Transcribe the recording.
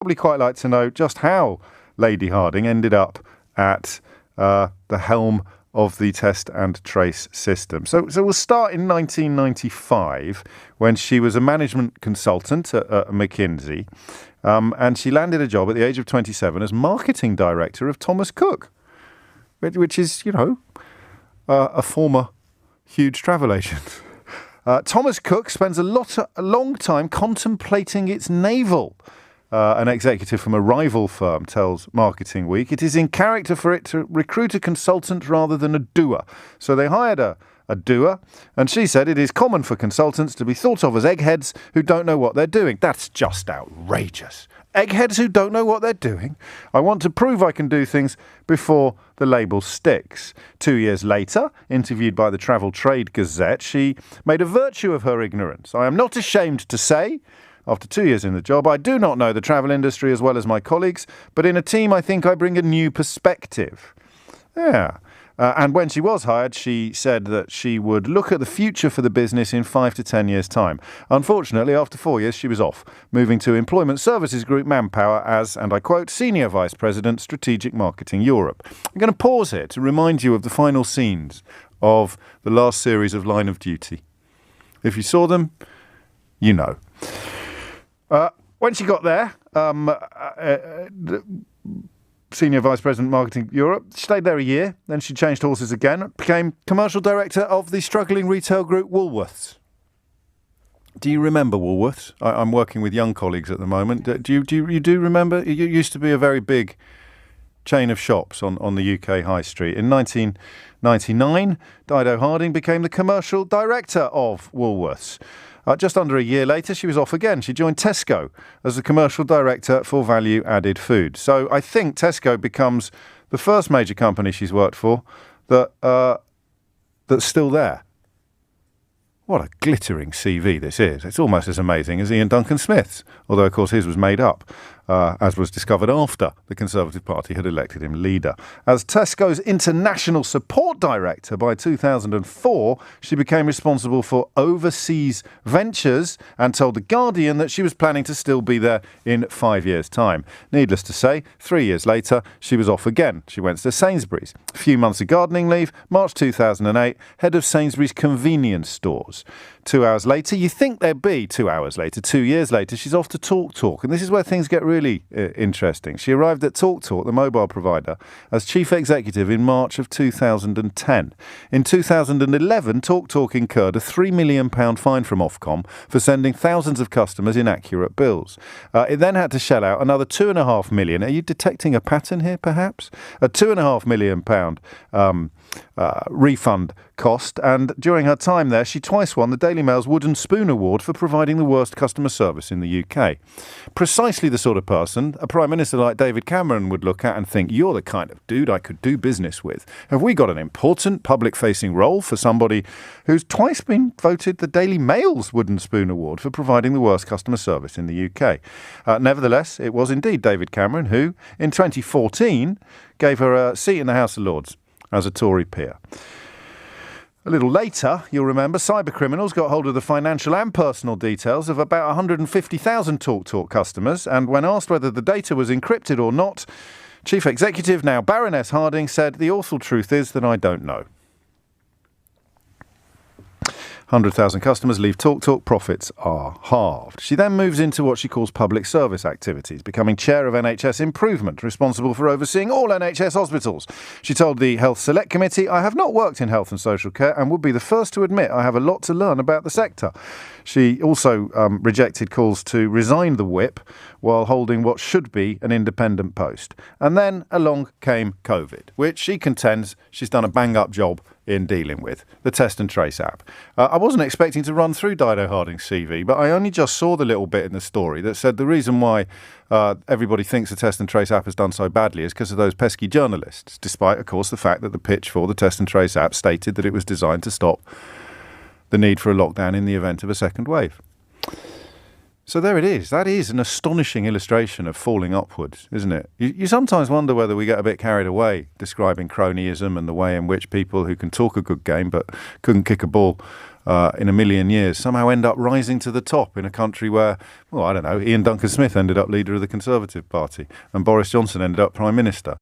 probably quite like to know just how Lady Harding ended up at the helm of the test and trace system. So we'll start in 1995 when she was a management consultant at McKinsey, and she landed a job at the age of 27 as marketing director of Thomas Cook, which is, a former huge travel agent. Thomas Cook spends a long time contemplating its navel. An executive from a rival firm tells Marketing Week. It is in character for it to recruit a consultant rather than a doer. So they hired a doer, and she said it is common for consultants to be thought of as eggheads who don't know what they're doing. That's just outrageous. Eggheads who don't know what they're doing. I want to prove I can do things before the label sticks. 2 years later, interviewed by the Travel Trade Gazette, she made a virtue of her ignorance. I am not ashamed to say, after 2 years in the job, I do not know the travel industry as well as my colleagues, but in a team I think I bring a new perspective. Yeah. And when she was hired, she said that she would look at the future for the business in 5 to 10 years' time. Unfortunately, after 4 years, she was off, moving to Employment Services Group Manpower as, and I quote, Senior Vice President, Strategic Marketing Europe. I'm going to pause here to remind you of the final scenes of the last series of Line of Duty. If you saw them, you know. When she got there, Senior Vice President Marketing Europe, she stayed there a year, then she changed horses again, became Commercial Director of the struggling retail group Woolworths. Do you remember Woolworths? I'm working with young colleagues at the moment. Do you remember? It used to be a very big chain of shops on the UK High Street. In 1999, Dido Harding became the Commercial Director of Woolworths. Just under a year later, she was off again. She joined Tesco as the Commercial Director for Value-Added Food. So I think Tesco becomes the first major company she's worked for that's still there. What a glittering CV this is. It's almost as amazing as Ian Duncan Smith's, although, of course, his was made up, as was discovered after the Conservative Party had elected him leader. As Tesco's International Support Director by 2004, she became responsible for overseas ventures and told The Guardian that she was planning to still be there in 5 years' time. Needless to say, 3 years later, she was off again. She went to Sainsbury's. A few months of gardening leave, March 2008, head of Sainsbury's convenience stores. 2 hours later, you think there'd be 2 hours later, 2 years later, she's off to TalkTalk. And this is where things get really interesting. She arrived at TalkTalk, the mobile provider, as chief executive in March of 2010. In 2011, TalkTalk incurred a £3 million fine from Ofcom for sending thousands of customers inaccurate bills. It then had to shell out another £2.5 million. Are you detecting a pattern here, perhaps? A £2.5 million refund cost, and during her time there, she twice won the Daily Mail's Wooden Spoon Award for providing the worst customer service in the UK. Precisely the sort of person a Prime Minister like David Cameron would look at and think, you're the kind of dude I could do business with. Have we got an important public-facing role for somebody who's twice been voted the Daily Mail's Wooden Spoon Award for providing the worst customer service in the UK? Nevertheless, it was indeed David Cameron who, in 2014, gave her a seat in the House of Lords as a Tory peer. A little later, you'll remember, cybercriminals got hold of the financial and personal details of about 150,000 TalkTalk customers, and when asked whether the data was encrypted or not, Chief Executive, now Baroness Harding, said, "The awful truth is that I don't know." 100,000 customers leave TalkTalk, profits are halved. She then moves into what she calls public service activities, becoming chair of NHS Improvement, responsible for overseeing all NHS hospitals. She told the Health Select Committee, "I have not worked in health and social care and would be the first to admit I have a lot to learn about the sector." She also rejected calls to resign the whip while holding what should be an independent post. And then along came COVID, which she contends she's done a bang-up job in dealing with, the Test and Trace app. I wasn't expecting to run through Dido Harding's CV, but I only just saw the little bit in the story that said the reason why everybody thinks the Test and Trace app has done so badly is because of those pesky journalists, despite, of course, the fact that the pitch for the Test and Trace app stated that it was designed to stop the need for a lockdown in the event of a second wave. So there it is. That is an astonishing illustration of falling upwards, isn't it? You sometimes wonder whether we get a bit carried away describing cronyism and the way in which people who can talk a good game but couldn't kick a ball in a million years somehow end up rising to the top in a country where, well, I don't know, Ian Duncan Smith ended up leader of the Conservative Party and Boris Johnson ended up Prime Minister.